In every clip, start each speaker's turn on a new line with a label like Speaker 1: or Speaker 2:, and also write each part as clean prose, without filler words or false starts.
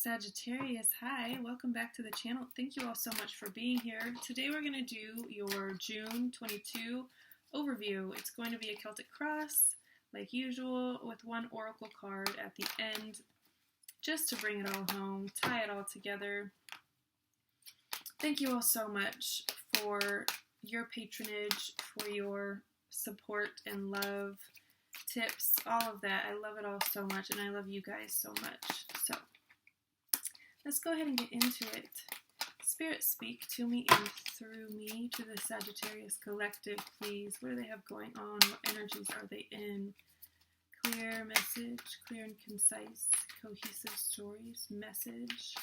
Speaker 1: Sagittarius, hi, welcome back to the channel. Thank you all so much for being here. Today we're going to do your June 22 overview. It's going to be a Celtic cross, like usual, with one oracle card at the end, just to bring it all home, tie it all together. Thank you all so much for your patronage, for your support and love, tips, all of that. I love it all so much, and I love you guys so much. So let's go ahead and get into it. Spirit, speak to me and through me to the Sagittarius collective, please. What do they have going on? What energies are they in? Clear message, clear and concise, cohesive stories, message,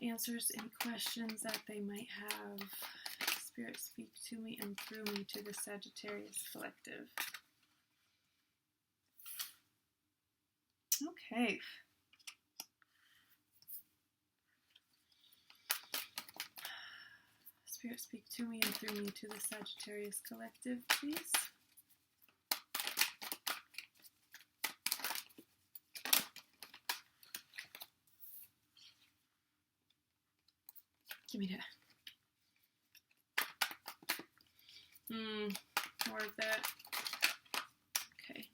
Speaker 1: answers and questions that they might have. Spirit, speak to me and through me to the Sagittarius collective. Okay. Spirit, speak to me and through me to the Sagittarius collective, please. Give me that. More of that. Okay.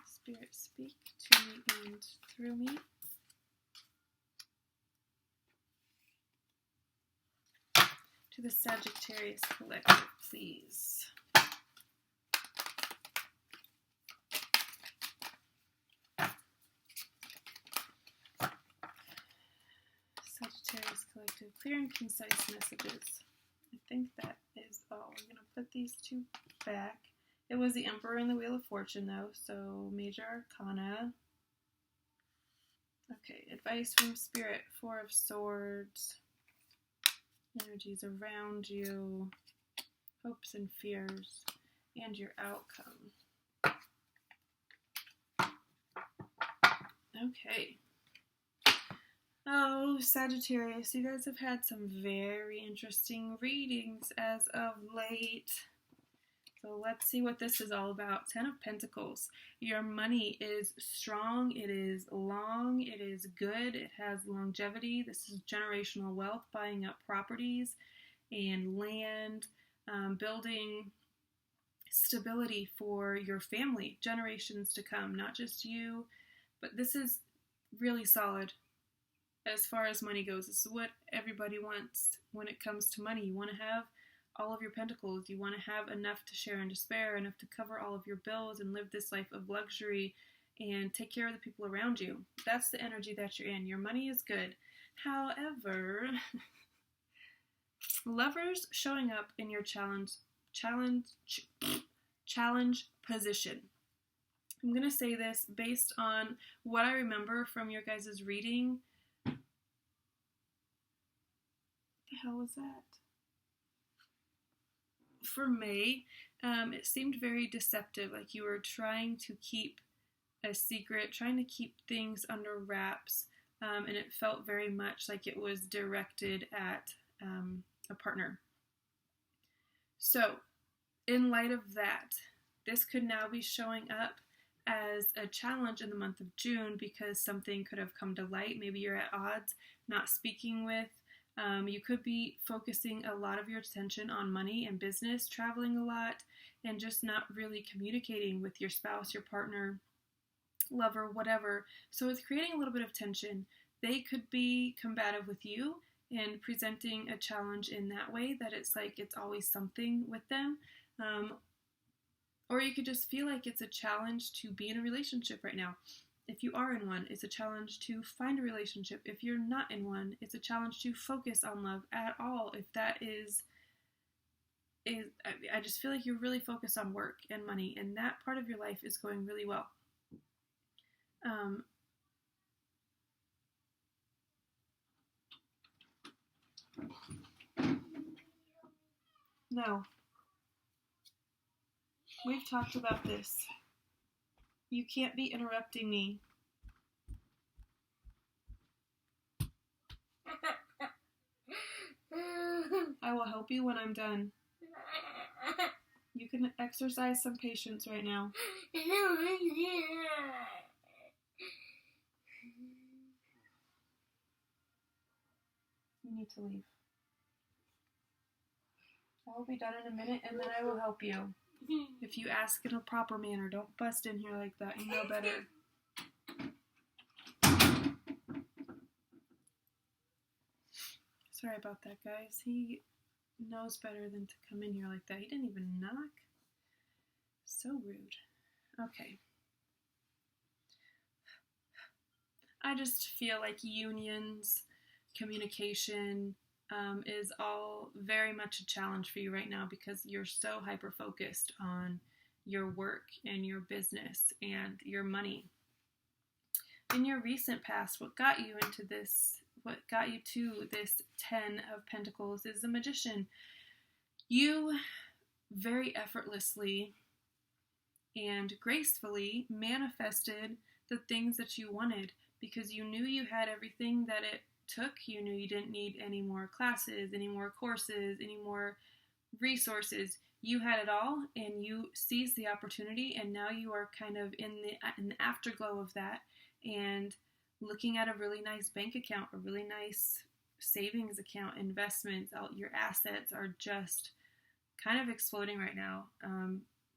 Speaker 1: Spirit, speak to me and through me. To the Sagittarius collective, please. Sagittarius collective, clear and concise messages. I think that is all. We're going to put these two back. It was the Emperor and the Wheel of Fortune, though, so Major Arcana. Okay, advice from Spirit, Four of Swords. Energies around you, hopes and fears, and your outcome. Okay. Oh, Sagittarius, you guys have had some very interesting readings as of late. So let's see what this is all about. 10 of Pentacles. Your money is strong, it is long, it is good, it has longevity. This is generational wealth, buying up properties and land, building stability for your family, generations to come, not just you, but this is really solid as far as money goes. This is what everybody wants when it comes to money. You want to have all of your pentacles. You want to have enough to share and to spare, enough to cover all of your bills and live this life of luxury and take care of the people around you. That's the energy that you're in. Your money is good. However, lovers showing up in your challenge position. I'm going to say this based on what I remember from your guys' reading. What the hell was that? For May, it seemed very deceptive, like you were trying to keep a secret, trying to keep things under wraps, and it felt very much like it was directed at a partner. So, in light of that, this could now be showing up as a challenge in the month of June because something could have come to light. Maybe you're at odds, not speaking with. You could be focusing a lot of your attention on money and business, traveling a lot, and just not really communicating with your spouse, your partner, lover, whatever. So it's creating a little bit of tension. They could be combative with you and presenting a challenge in that way, that it's like it's always something with them. Or you could just feel like it's a challenge to be in a relationship right now. If you are in one, it's a challenge to find a relationship. If you're not in one, it's a challenge to focus on love at all. If that is I just feel like you're really focused on work and money, and that part of your life is going really well. No. We've talked about this. You can't be interrupting me. I will help you when I'm done. You can exercise some patience right now. You need to leave. I will be done in a minute, and then I will help you. If you ask in a proper manner, don't bust in here like that. You know better. Sorry about that, guys. He knows better than to come in here like that. He didn't even knock. So rude. Okay. I just feel like unions, communication, is all very much a challenge for you right now because you're so hyper-focused on your work and your business and your money. In your recent past, what got you to this 10 of Pentacles is the Magician. You very effortlessly and gracefully manifested the things that you wanted because you knew you had everything that it took. You knew you didn't need any more classes, any more courses, any more resources. You had it all, and you seized the opportunity, and now you are kind of in the afterglow of that and looking at a really nice bank account, a really nice savings account, investments. Your assets are just kind of exploding right now,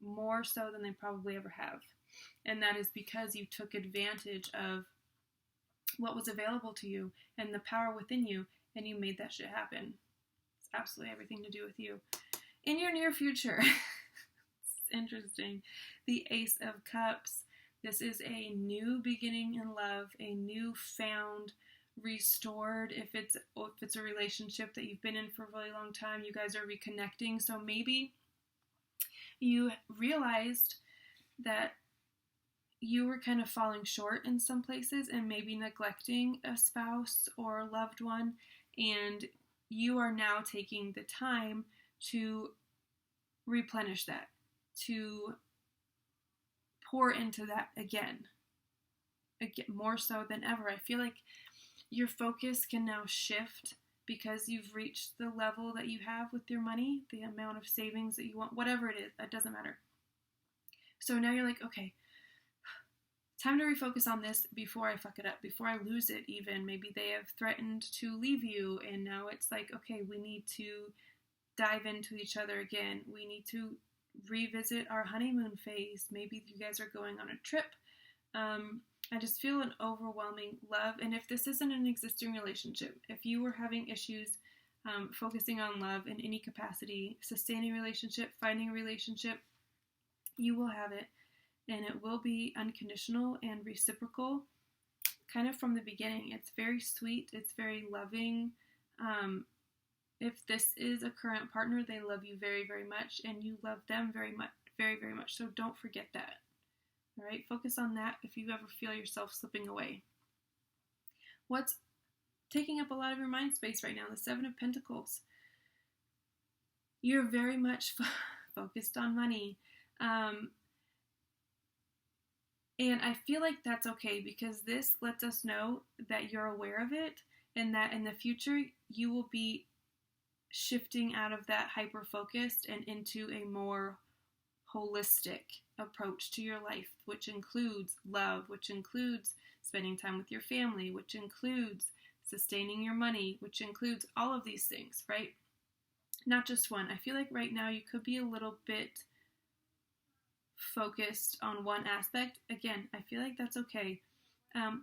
Speaker 1: more so than they probably ever have. And that is because you took advantage of what was available to you and the power within you, and you made that shit happen. It's absolutely everything to do with you. In your near future, it's interesting, the Ace of Cups. This is a new beginning in love, a new found, restored. If it's a relationship that you've been in for a really long time, you guys are reconnecting. So maybe you realized that you were kind of falling short in some places and maybe neglecting a spouse or loved one, and you are now taking the time to replenish that, to pour into that again, more so than ever. I feel like your focus can now shift because you've reached the level that you have with your money, the amount of savings that you want, whatever it is, that doesn't matter. So now you're like, okay, time to refocus on this before I fuck it up, before I lose it even. Maybe they have threatened to leave you, and now it's like, okay, we need to dive into each other again. We need to revisit our honeymoon phase. Maybe you guys are going on a trip. I just feel an overwhelming love. And if this isn't an existing relationship, if you were having issues focusing on love in any capacity, sustaining a relationship, finding a relationship, you will have it. And it will be unconditional and reciprocal, kind of from the beginning. It's very sweet. It's very loving. If this is a current partner, they love you very, very much, and you love them very much, very, very much. So don't forget that. All right, focus on that if you ever feel yourself slipping away. What's taking up a lot of your mind space right now? The Seven of Pentacles. You're very much focused on money. And I feel like that's okay because this lets us know that you're aware of it and that in the future you will be shifting out of that hyper-focused and into a more holistic approach to your life, which includes love, which includes spending time with your family, which includes sustaining your money, which includes all of these things, right? Not just one. I feel like right now you could be a little bit focused on one aspect. Again, I feel like that's okay. The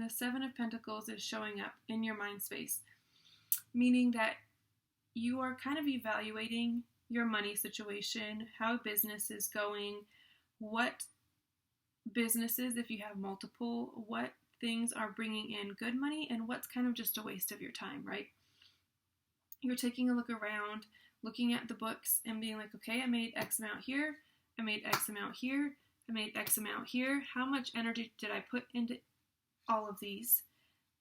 Speaker 1: Seven of Pentacles is showing up in your mind space, meaning that you are kind of evaluating your money situation, how business is going, what businesses, if you have multiple, what things are bringing in good money and what's kind of just a waste of your time, right? You're taking a look around, looking at the books and being like, okay, I made X amount here, I made X amount here, I made X amount here. How much energy did I put into all of these?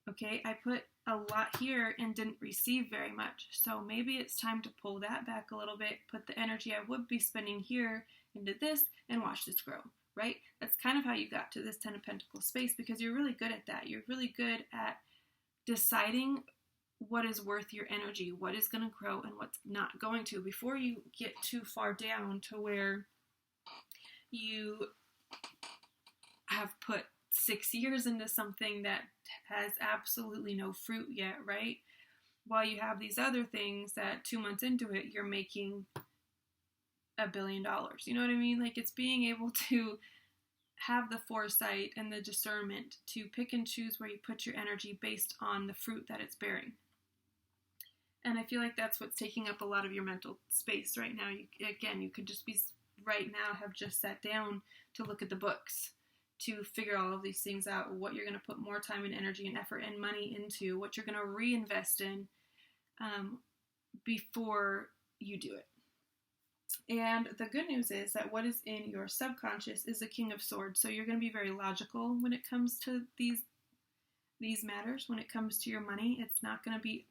Speaker 1: Okay, I put a lot here and didn't receive very much. So maybe it's time to pull that back a little bit, put the energy I would be spending here into this and watch this grow, right? That's kind of how you got to this Ten of Pentacles space because you're really good at that. You're really good at deciding what is worth your energy, what is going to grow and what's not going to, before you get too far down to where you have put 6 years into something that has absolutely no fruit yet, right? While you have these other things that 2 months into it, you're making $1 billion. You know what I mean? Like, it's being able to have the foresight and the discernment to pick and choose where you put your energy based on the fruit that it's bearing. And I feel like that's what's taking up a lot of your mental space right now. You could just be right now have just sat down to look at the books, to figure all of these things out, what you're going to put more time and energy and effort and money into, what you're going to reinvest in before you do it. And the good news is that what is in your subconscious is the King of Swords. So you're going to be very logical when it comes to these matters. When it comes to your money, it's not going to be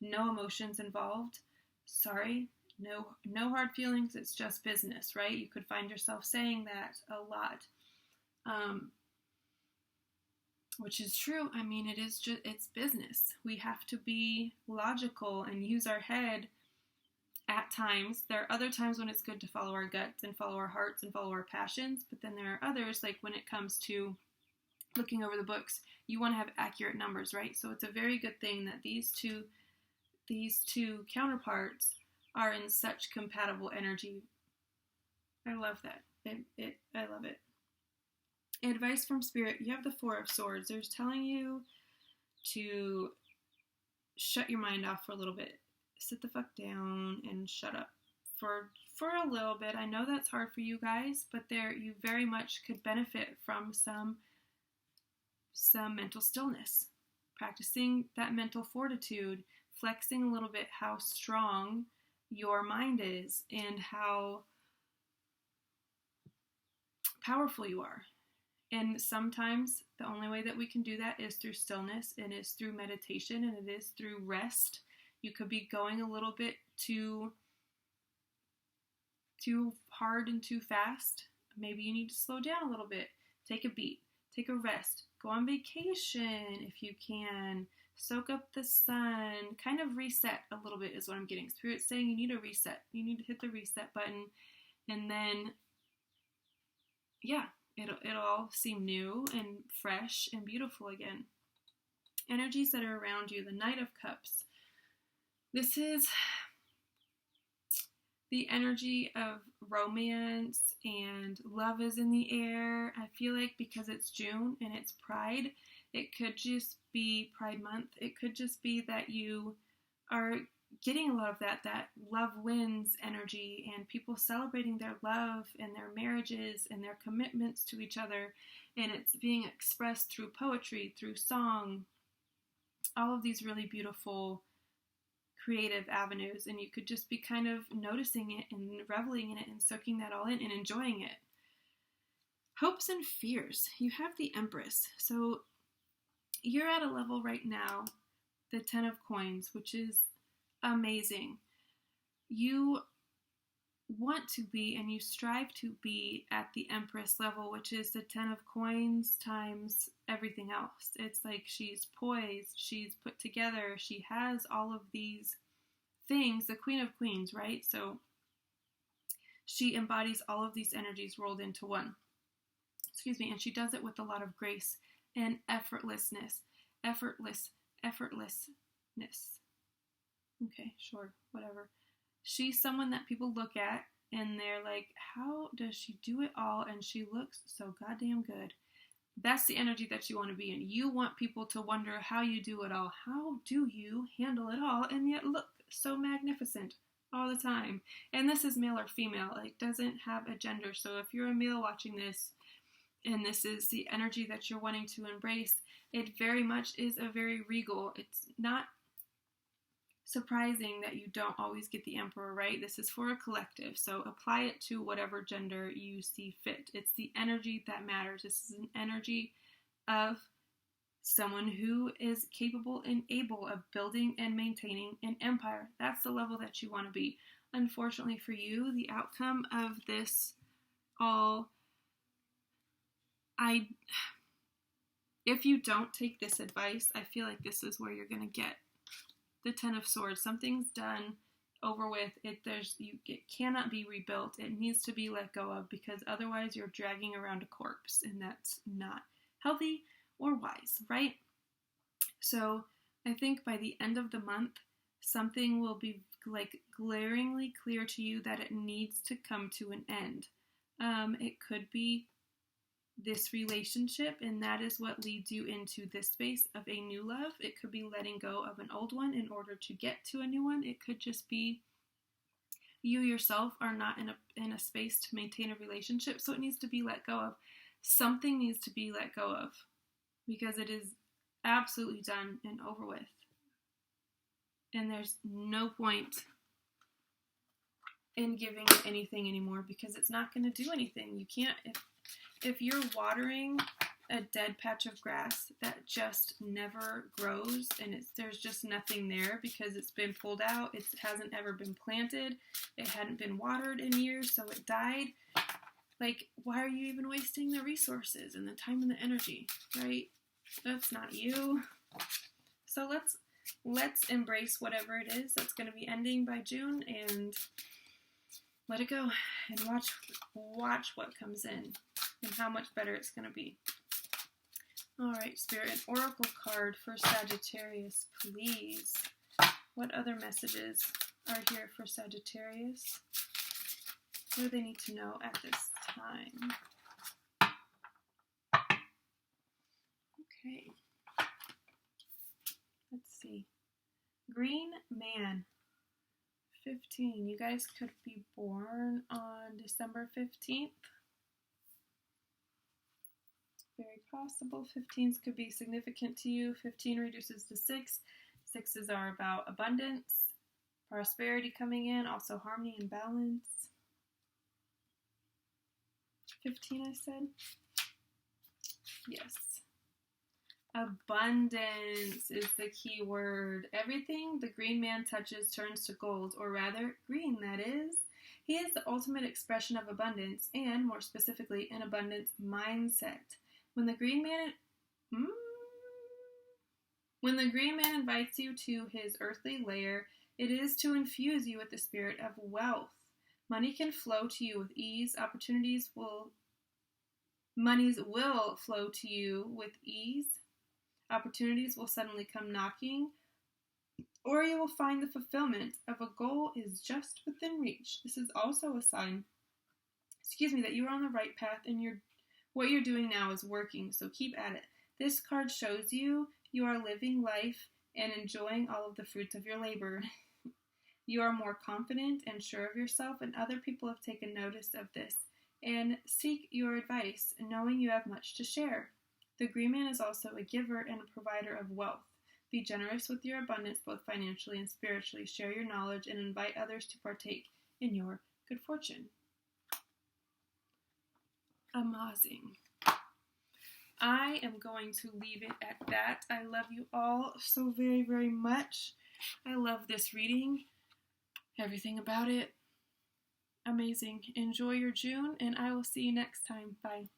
Speaker 1: no emotions involved. Sorry, no hard feelings. It's just business, right? You could find yourself saying that a lot, which is true. I mean, it's business. We have to be logical and use our head at times. There are other times when it's good to follow our guts and follow our hearts and follow our passions, but then there are others, like when it comes to looking over the books, you want to have accurate numbers, right? So it's a very good thing that these two counterparts are in such compatible energy. I love that. I love it. Advice from Spirit. You have the Four of Swords. There's telling you to shut your mind off for a little bit. Sit the fuck down and shut up for a little bit. I know that's hard for you guys, but you very much could benefit from some mental stillness. Practicing that mental fortitude, flexing a little bit how strong your mind is and how powerful you are. And sometimes the only way that we can do that is through stillness, and is through meditation, and it is through rest. You could be going a little bit too hard and too fast. Maybe you need to slow down a little bit. Take a beat. Take a rest. Go on vacation if you can. Soak up the sun. Kind of reset a little bit is what I'm getting. Spirit's saying you need a reset. You need to hit the reset button. And then, yeah, it'll all seem new and fresh and beautiful again. Energies that are around you. The Knight of Cups. This is the energy of romance and love is in the air. I feel like because it's June and it's Pride, it could just be Pride Month. It could just be that you are getting a lot of that love wins energy, and people celebrating their love and their marriages and their commitments to each other. And it's being expressed through poetry, through song, all of these really beautiful creative avenues, and you could just be kind of noticing it and reveling in it and soaking that all in and enjoying it. Hopes and fears. You have the Empress. So you're at a level right now, the 10 of Coins, which is amazing. You want to be and you strive to be at the Empress level, which is the 10 of Coins times everything else. It's like she's poised, she's put together, she has all of these things, the Queen of Queens, right? So she embodies all of these energies rolled into one. And she does it with a lot of grace and effortlessness. Effortlessness. Okay, sure, whatever. She's someone that people look at and they're like, how does she do it all? And she looks so goddamn good. That's the energy that you want to be in. You want people to wonder how you do it all. How do you handle it all and yet look so magnificent all the time? And this is male or female. It doesn't have a gender. So if you're a male watching this and this is the energy that you're wanting to embrace, it very much is a very regal. It's not surprising that you don't always get the Emperor, right? This is for a collective, so apply it to whatever gender you see fit. It's the energy that matters. This is an energy of someone who is capable and able of building and maintaining an empire. That's the level that you want to be. Unfortunately for you, the outcome of this all, if you don't take this advice, I feel like this is where you're going to get the Ten of Swords. Something's done, over with. It cannot be rebuilt. It needs to be let go of, because otherwise you're dragging around a corpse, and that's not healthy or wise, right? So I think by the end of the month, something will be like glaringly clear to you that it needs to come to an end. It could be this relationship, and that is what leads you into this space of a new love. It could be letting go of an old one in order to get to a new one. It could just be you yourself are not in a space to maintain a relationship, so it needs to be let go of. Something needs to be let go of, because it is absolutely done and over with. And there's no point in giving it anything anymore, because it's not going to do anything. You can't, if you're watering a dead patch of grass that just never grows, and there's just nothing there because it's been pulled out, it hasn't ever been planted, it hadn't been watered in years, so it died. Like, why are you even wasting the resources and the time and the energy, right? That's not you. So let's embrace whatever it is that's going to be ending by June, and let it go, and watch what comes in and how much better it's going to be. All right, Spirit, an oracle card for Sagittarius, please. What other messages are here for Sagittarius? What do they need to know at this time? Okay. Let's see. Green Man, 15. You guys could be born on December 15th. Very possible. 15s could be significant to you. 15 reduces to 6. 6s are about abundance, prosperity coming in, also harmony and balance. 15, I said? Yes. Abundance is the key word. Everything the Green Man touches turns to gold, or rather, green, that is. He is the ultimate expression of abundance, and more specifically, an abundance mindset. When the Green Man invites you to his earthly lair, it is to infuse you with the spirit of wealth. Money can flow to you with ease. Monies will flow to you with ease. Opportunities will suddenly come knocking, or you will find the fulfillment of a goal is just within reach. This is also a sign, that you are on the right path, and what you're doing now is working, so keep at it. This card shows you are living life and enjoying all of the fruits of your labor. You are more confident and sure of yourself, and other people have taken notice of this and seek your advice, knowing you have much to share. The Green Man is also a giver and a provider of wealth. Be generous with your abundance, both financially and spiritually. Share your knowledge and invite others to partake in your good fortune. Amazing. I am going to leave it at that. I love you all so very, very much. I love this reading. Everything about it. Amazing. Enjoy your June, and I will see you next time. Bye.